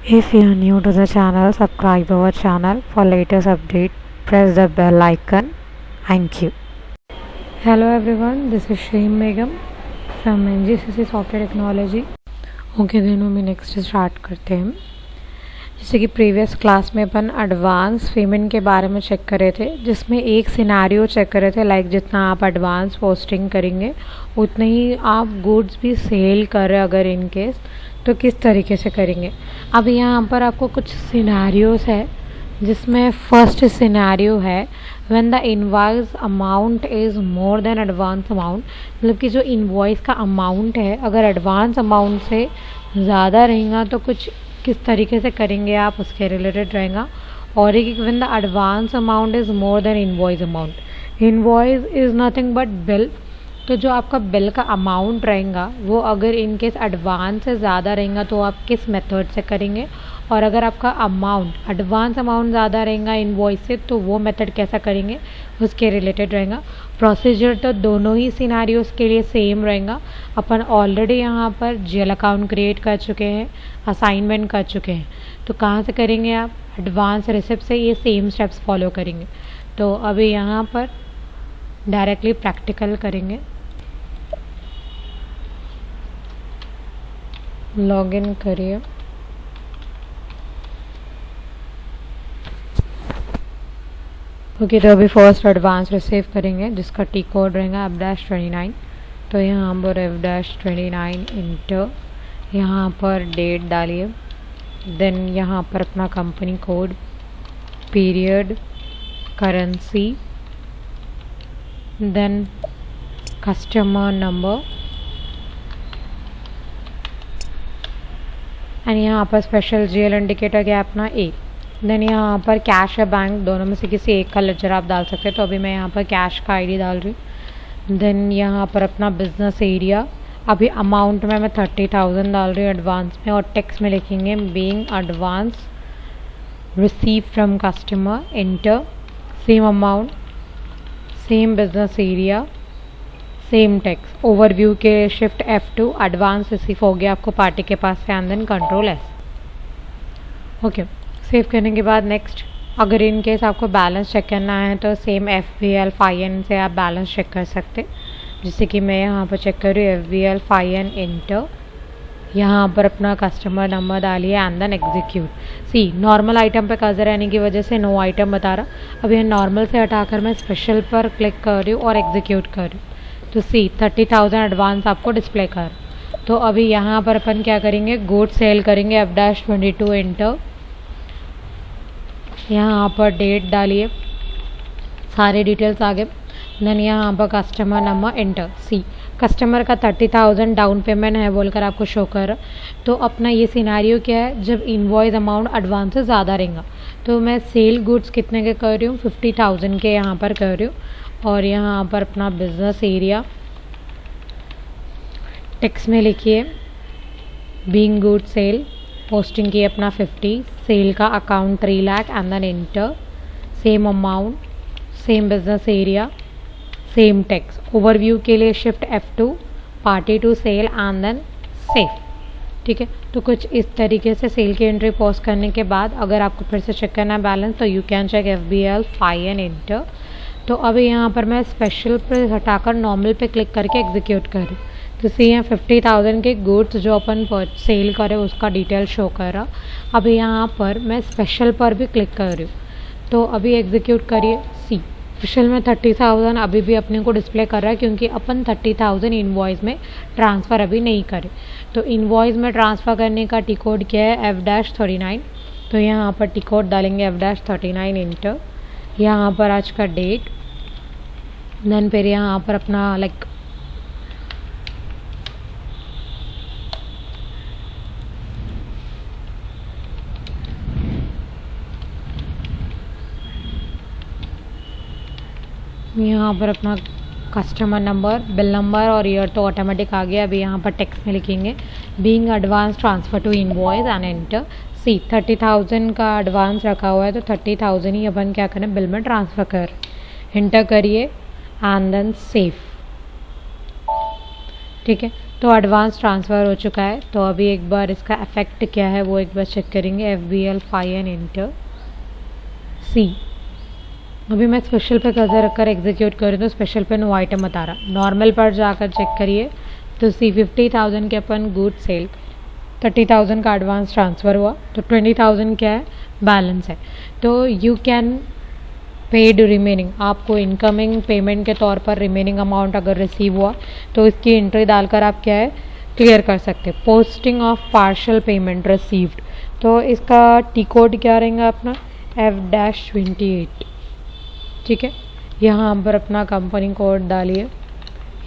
If you are new to the channel, subscribe our channel for latest update. Press the bell icon. Thank you. Hello everyone, this is Shreem Begum from NGCC Software Technology. Okay दिनों में next start करते हैं। जैसे कि previous class में अपन advance payment के बारे में चेक कर रहे थे, जिसमें एक सिनेरियो चेक कर रहे थे लाइक जितना आप एडवांस पोस्टिंग करेंगे उतने ही आप गुड्स भी सेल कर रहे अगर इन केस तो किस तरीके से करेंगे। अब यहाँ पर आपको कुछ सिनेरियोस है जिसमें फर्स्ट सिनेरियो है when the invoice amount is more than advance amount, मतलब कि जो इनवॉइस का अमाउंट है अगर एडवांस अमाउंट से ज़्यादा रहेगा तो कुछ किस तरीके से करेंगे आप उसके रिलेटेड रहेगा। और एक when the advance amount is more than invoice amount, invoice is nothing but bill, तो जो आपका बिल का अमाउंट रहेगा वो अगर इन केस एडवांस से ज़्यादा रहेगा तो आप किस मेथड से करेंगे, और अगर आपका अमाउंट एडवांस अमाउंट ज़्यादा रहेगा इनवॉइस से तो वो मेथड कैसा करेंगे उसके रिलेटेड रहेगा। प्रोसीजर तो दोनों ही सिनारियोस के लिए सेम रहेगा। अपन ऑलरेडी यहाँ पर जेल अकाउंट क्रिएट कर चुके हैं, असाइनमेंट कर चुके हैं, तो कहाँ से करेंगे आप एडवांस रिसिप्ट से ये सेम स्टेप्स फॉलो करेंगे। तो अभी यहाँ पर डायरेक्टली प्रैक्टिकल करेंगे। लॉगिन करिए। ओके तो अभी फर्स्ट एडवांस रिसीव करेंगे जिसका टी कोड रहेगा F-29। तो यहाँ पर F-29 इंटर, यहाँ पर डेट डालिए, देन यहाँ पर अपना company code, period, currency, then customer number and यहाँ पर स्पेशल जीएल इंडिकेटर क्या अपना ए। देन यहाँ पर कैश या बैंक दोनों में से किसी एक का लेजर आप डाल सकते हैं, तो अभी मैं यहाँ पर कैश का आईडी डाल रही हूँ। देन यहाँ पर अपना बिजनेस एरिया, अभी अमाउंट में मैं 30,000 डाल रही हूँ एडवांस में, और टेक्स्ट में लिखेंगे being advance receive from customer, enter, same amount, same business area, same text. Overview के शिफ्ट F2, एडवांस रिसीव हो गया आपको पार्टी के पास से, and then control S। Okay save करने के बाद नेक्स्ट, अगर इन केस आपको बैलेंस चेक करना है तो सेम FVL FIN से आप बैलेंस चेक कर सकते, जैसे कि मैं यहाँ पर चेक कर रही हूँ FVL FIN इंटर, यहाँ पर अपना कस्टमर नंबर डालिए and then execute. See normal item पे कर्सर रहने की वजह से नो आइटम बता रहा, अब ये नॉर्मल से हटाकर मैं स्पेशल पर क्लिक कर रही हूँ और एग्जीक्यूट कर रही हूँ, तो सी 30,000 एडवांस आपको डिस्प्ले कर। तो अभी यहाँ पर अपन क्या करेंगे, गुड सेल करेंगे F-22 इंटर, यहाँ पर डेट डालिए, सारे डिटेल्स आगे, देन यहाँ पर customer number enter. C customer का 30,000 डाउन पेमेंट है बोलकर आपको शो कर, तो अपना ये सिनारियो क्या है जब इनवॉइस अमाउंट एडवांस से ज़्यादा रहेगा, तो मैं सेल गुड्स कितने के कर रही हूँ 50,000 के यहाँ पर कर रही हूँ, और यहाँ पर अपना बिजनेस एरिया टेक्स्ट में लिखिए बीइंग गुड सेल, पोस्टिंग की अपना 50, सेल का account 3 lakh and then enter, same amount, same business area, same text. Overview के लिए shift F2, party to sale and then save. ठीक है, तो कुछ इस तरीके से सेल की एंट्री पोस्ट करने के बाद अगर आपको फिर से चेक करना है बैलेंस तो you can check FBL FIN enter. तो अभी यहाँ पर मैं स्पेशल पे हटाकर नॉर्मल पे क्लिक करके एग्जीक्यूट कर रही हूँ, तो सी यहाँ 50,000 के गुड्स जो अपन सेल करें उसका डिटेल शो कर रहा। अभी यहाँ पर मैं स्पेशल पर भी क्लिक कर रही हूँ, तो अभी एग्जीक्यूट करिए। सी स्पेशल में 30,000 अभी भी अपने को डिस्प्ले कर रहा है क्योंकि अपन 30,000 इनवॉइस में ट्रांसफ़र अभी नहीं करें। तो इनवॉइस में ट्रांसफ़र करने का टी कोड क्या है F-39, तो यहाँ पर टी कोड डालेंगे F-39 इंटर, यहाँ पर आज का डेट, देन फिर यहाँ पर अपना लाइक यहाँ पर अपना कस्टमर नंबर, बिल नंबर और ईयर तो ऑटोमेटिक आ गया। अभी यहाँ पर टेक्स्ट में लिखेंगे being advance transfer to invoice and enter. सी 30,000 का एडवांस रखा हुआ है तो 30,000 ही अपन क्या करें बिल में ट्रांसफ़र कर, एंटर करिए एंड देन सेव। ठीक है, तो एडवांस ट्रांसफ़र हो चुका है। तो अभी एक बार इसका इफेक्ट क्या है वो एक बार चेक करेंगे। FBL फाई एंड इंटर सी। अभी मैं स्पेशल पे कर्सर रखकर एग्जीक्यूट करूँ तो स्पेशल पे नो आइटम बता रहा। नॉर्मल पर जाकर चेक करिए तो सी 50,000 के अपन गुड सेल, 30,000 का एडवांस ट्रांसफ़र हुआ, तो 20,000 क्या है बैलेंस है। तो यू कैन पेड रिमेनिंग, आपको इनकमिंग पेमेंट के तौर पर रिमेनिंग अमाउंट अगर रिसीव हुआ तो इसकी एंट्री डालकर आप क्या है क्लियर कर सकते हैं। Posting of partial payment received, तो इसका टी कोड क्या रहेगा अपना F-28। ठीक है, यहाँ पर अपना कंपनी कोड डालिए,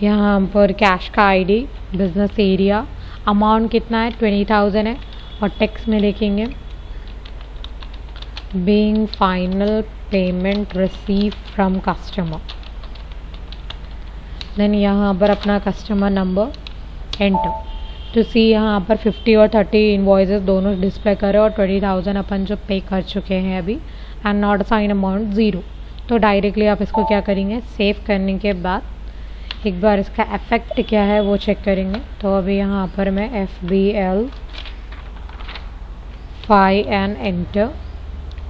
यहाँ पर कैश का ID, बिजनेस एरिया, अमाउंट कितना है 20,000 है, और टेक्स्ट में लिखेंगे being final payment receive from customer. Then यहाँ पर अपना कस्टमर नंबर एंटर। तो सी यहाँ पर 50 और 30 इन्वॉइसेस दोनों डिस्प्ले करें और 20,000 अपन जो पे कर चुके हैं अभी, एंड नॉट साइन अमाउंट 0। तो डायरेक्टली आप इसको क्या करेंगे सेव करने के बाद एक बार इसका इफेक्ट क्या है वो चेक करेंगे। तो अभी यहाँ पर मैं FBL फाई एंड एंटर,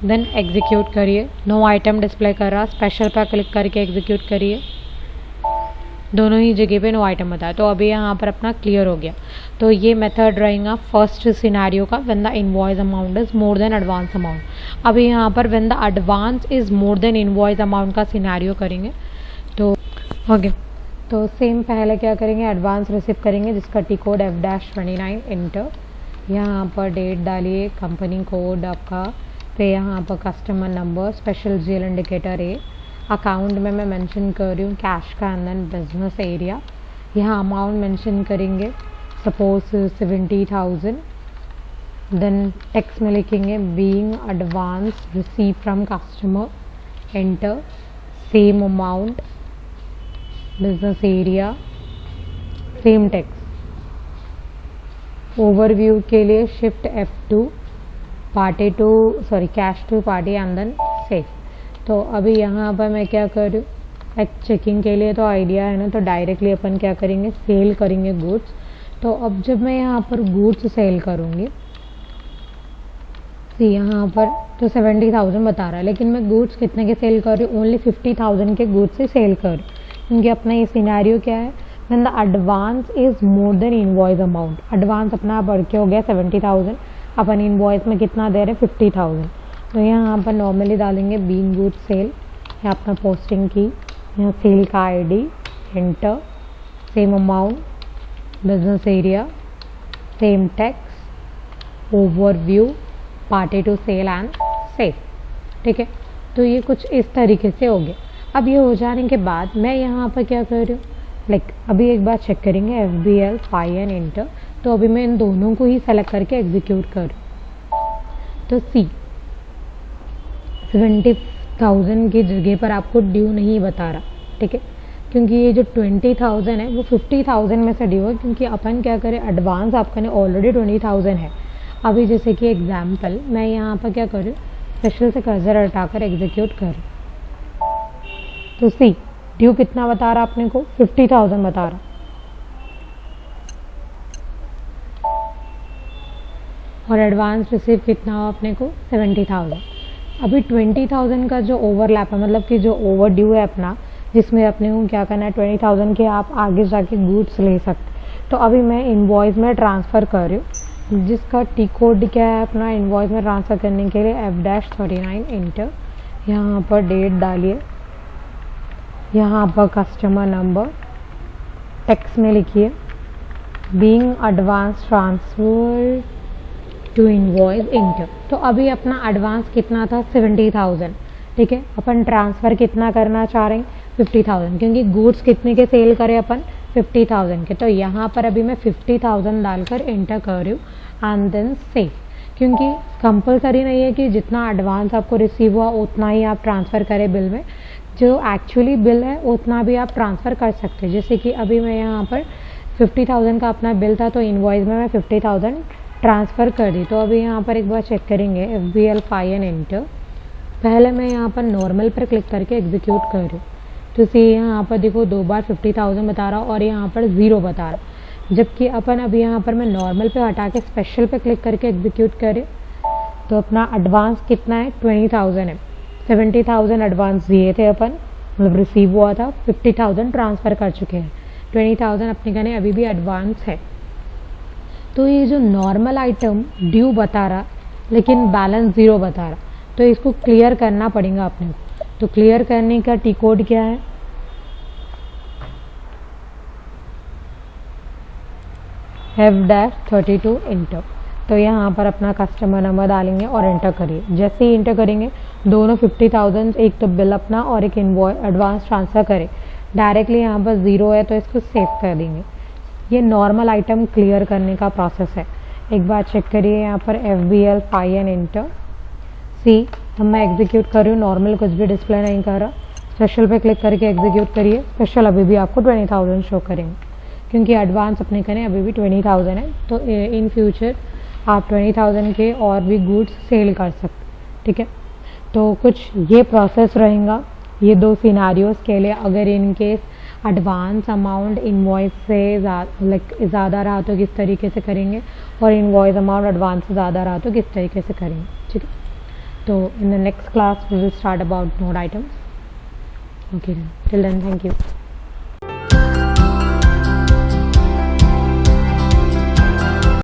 देन एग्जीक्यूट करिए। नो आइटम डिस्प्ले कर रहा, स्पेशल पर क्लिक करके एग्जीक्यूट करिए, दोनों ही जगह पे नो आइटम बताया। तो अभी यहाँ पर अपना क्लियर हो गया। तो ये मेथड रहेगा फर्स्ट सिनेरियो का, when the invoice amount is more than advance amount. अभी यहाँ पर when the advance is more than invoice amount का सिनेरियो करेंगे। तो ओके, तो सेम पहले क्या करेंगे, एडवांस रिसीव करेंगे जिसका टी कोड F-29 इंटर। यहाँ पर डेट डालिए, कंपनी कोड आपका, फिर यहाँ पर customer number, special GL indicator A, account में मैं मेंशन कर रही हूँ कैश का, एंड देन बिजनेस एरिया। यहाँ अमाउंट मेंशन करेंगे सपोज 70,000। देन टेक्स्ट में लिखेंगे being advance receive from customer, enter, same amount, business area, same text. Overview के लिए shift F2, party to cash to party, and then save. तो अभी यहाँ पर मैं क्या कर रही हूँ, एक चेकिंग के लिए तो आइडिया है ना, तो डायरेक्टली अपन क्या करेंगे सेल करेंगे गुड्स। तो अब जब मैं यहाँ पर गुड्स सेल करूँगी, यहाँ पर तो 70,000 बता रहा है, लेकिन मैं गुड्स कितने के सेल कर रही हूँ, ओनली 50,000 के गुड्स से सेल कर रही हूँ। क्योंकि अपना ये सिनेरियो क्या है, when the advance is more than invoice amount. Advance अपना बढ़ के हो गया 70,000, अपन इनवॉइस में कितना दे रहे हैं 50,000। तो यहाँ पर नॉर्मली डालेंगे बीइंग गुड सेल, यहाँ अपना पोस्टिंग की, यहाँ सेल का ID, enter, same amount, business area, same text, overview, party to sale and save. ठीक है, तो ये कुछ इस तरीके से हो गया। अब ये हो जाने के बाद मैं यहाँ पर क्या कर रही हूँ, अभी एक बार चेक करेंगे FBL फाई एंड इंटर। तो अभी मैं इन दोनों को ही सेलेक्ट करके एग्जीक्यूट कर रही हूँ। तो सी 70,000 की जगह पर आपको ड्यू नहीं बता रहा, ठीक है, क्योंकि ये जो 20,000 है वो 50,000 में से ड्यू है, क्योंकि अपन क्या करें एडवांस आपका ने ऑलरेडी 20,000 है। अभी जैसे कि एग्जाम्पल मैं यहाँ पर क्या करूँ, स्पेशल से कर्सर हटाकर एग्जीक्यूट कर। तो सी ड्यू कितना बता रहा अपने को 50,000 बता रहा, और एडवांस रिसीव कितना हो अपने को 70,000। अभी 20,000 का जो ओवरलैप है, मतलब कि जो ओवर ड्यू है अपना, जिसमें अपने को क्या करना है 20,000 के आप आगे जाके गुड्स ले सकते। तो अभी मैं इनवॉइस में ट्रांसफ़र कर रही हूँ, जिसका टी कोड क्या है अपना इनवॉइस में ट्रांसफ़र करने के लिए F-39 इंटर। यहाँ पर डेट डालिए, यहाँ पर कस्टमर नंबर, टेक्स्ट में लिखिए being advance transfer to invoice enter. तो अभी अपना एडवांस कितना था 70,000, ठीक है, अपन ट्रांसफ़र कितना करना चाह रहे हैं 50,000, क्योंकि गुड्स कितने के सेल करें अपन 50,000 के। तो यहाँ पर अभी मैं 50,000 डालकर एंटर कर रही हूँ, एंड देन सेव। क्योंकि कंपलसरी नहीं है कि जितना एडवांस आपको रिसीव हुआ उतना ही आप ट्रांसफ़र करें बिल में, जो एक्चुअली बिल है उतना भी आप ट्रांसफ़र कर सकते हैं। जैसे कि अभी मैं यहाँ पर 50,000 का अपना बिल था, तो इनवॉइस में मैं 50,000 ट्रांसफ़र कर दी। तो अभी यहाँ पर एक बार चेक करेंगे FBL फाई एंड इंटर। पहले मैं यहाँ पर नॉर्मल पर क्लिक करके एग्जीक्यूट कर रही हूँ। तो सी यहाँ पर देखो 2 बार 50,000 बता रहा और यहाँ पर 0 बता रहा। जबकि अपन अभी यहाँ पर मैं नॉर्मल पे हटा के स्पेशल पे क्लिक करके एग्जीक्यूट करें तो अपना एडवांस कितना है 20,000 है। 70,000 एडवांस दिए थे अपन, मतलब रिसीव हुआ था, 50,000 ट्रांसफ़र कर चुके हैं, 20,000 अपने कहने अभी भी एडवांस है। तो ये जो नॉर्मल आइटम ड्यू बता रहा लेकिन बैलेंस ज़ीरो बता रहा, तो इसको क्लियर करना पड़ेगा अपने को। तो क्लियर करने का टी कोड क्या है, F-32 इंटर। तो यहाँ पर अपना कस्टमर नंबर डालेंगे और इंटर करिए। जैसे ही इंटर करेंगे दोनों 50,000, एक तो बिल अपना और एक इनवॉइस एडवांस ट्रांसफ़र करें। डायरेक्टली यहाँ पर ज़ीरो है तो इसको सेव कर देंगे। ये नॉर्मल आइटम क्लियर करने का प्रोसेस है। एक बार चेक करिए यहाँ पर FBL 5 इंटर सी। अब मैं एग्जीक्यूट कर रही हूँ, नॉर्मल कुछ भी डिस्प्ले नहीं कर रहा। स्पेशल पे क्लिक करके एग्जीक्यूट करिए, स्पेशल अभी भी आपको 20,000 शो करेंगे क्योंकि एडवांस अपने करें अभी भी 20,000 है। तो इन फ्यूचर आप 20,000 के और भी गुड्स सेल कर सकते, ठीक है। तो कुछ ये प्रोसेस रहेगा ये दो सिनारियोज़ के लिए। अगर in case advance amount invoice से ज़्यादा रहा तो किस तरीके से करेंगे, और इनवॉइस अमाउंट एडवांस से ज़्यादा रहा तो किस तरीके से करेंगे, ठीक है। तो in the next class we will start about node items. Okay, till then thank you.